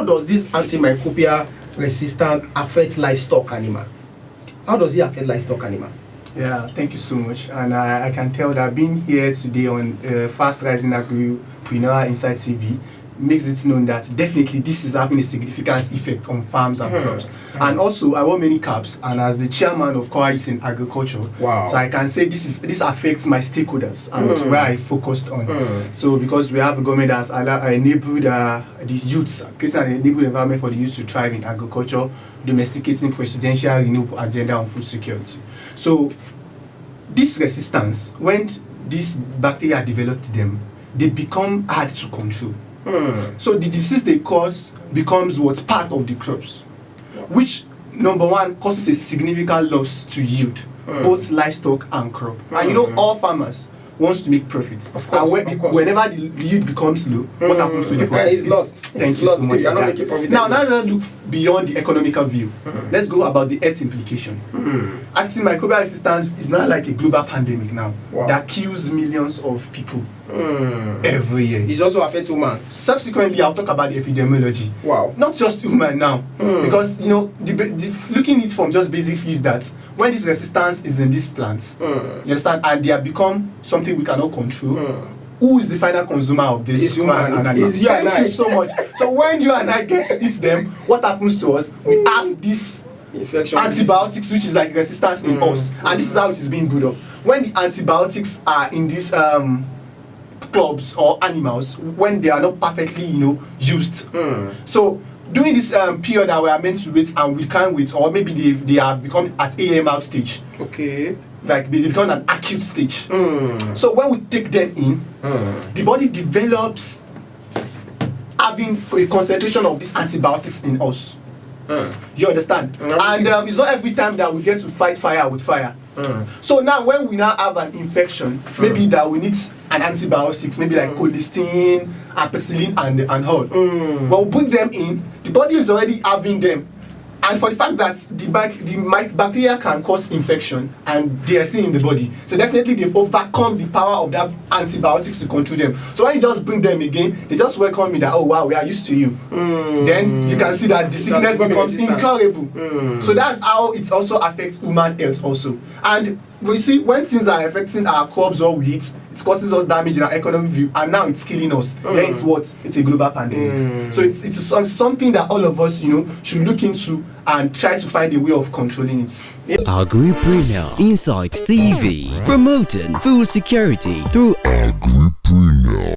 How does this antimicrobial resistance affect livestock animal? How does it affect livestock animal? Yeah, thank you so much. And I can tell that being here today on Fast Rising Agripreneur Inside TV makes it known that definitely this is having a significant effect on farms and crops. And also, I wear many caps, and as the chairman of Coalites in Agriculture, so I can say this affects my stakeholders and where I focused on. So because we have a government that's enabled these youths, creating an enabled environment for the youth to thrive in agriculture, domesticating presidential renewable agenda on food security. So this resistance, when these bacteria developed them, they become hard to control. So the disease they cause becomes what's part of the crops, which number one causes a significant loss to yield, both livestock and crop. And you know, all farmers wants to make profits. Of course, and whenever the yield becomes low, what happens to the profit? It's lost. Thank you so much. Now let's look beyond the economical view. Let's go about the health implication. Antimicrobial resistance is not like a global pandemic now that kills millions of people every year. It also affects humans. Subsequently, I'll talk about the epidemiology. Not just human now, because you know, looking at it from just basic views that when this resistance is in these plants, you understand, and they have become something we cannot control. Who is the final consumer of this? It's human. It's you and I. Thank you so much. So when you and I get to eat them, what happens to us? We have this infection, antibiotics, which is like resistance in us, and this is how it is being built up. When the antibiotics are in these clubs or animals, when they are not perfectly, you know, used. So during this period that we are meant to wait and we can't wait, or maybe they have become at AMR stage. Like they become an acute stage. So when we take them in, the body develops having a concentration of these antibiotics in us. You understand? And it's not every time that we get to fight fire with fire. So now when we now have an infection, maybe that we need an antibiotics, maybe like colistin, ampicillin, and all. When we put them in, the body is already having them. And for the fact that the bacteria can cause infection and they are still in the body, so definitely they've overcome the power of that antibiotics to control them. So when you just bring them again, they just welcome me that, oh wow, we are used to you. Then you can see that the sickness becomes incurable. So that's how it also affects human health also. And we see when things are affecting our crops or wheat, it causes us damage in our economic view, and now it's killing us. Then it's what? It's a global pandemic. So it's something that all of us, you know, should look into and try to find a way of controlling it. Agripreneur Inside TV, promoting food security through Agripreneur.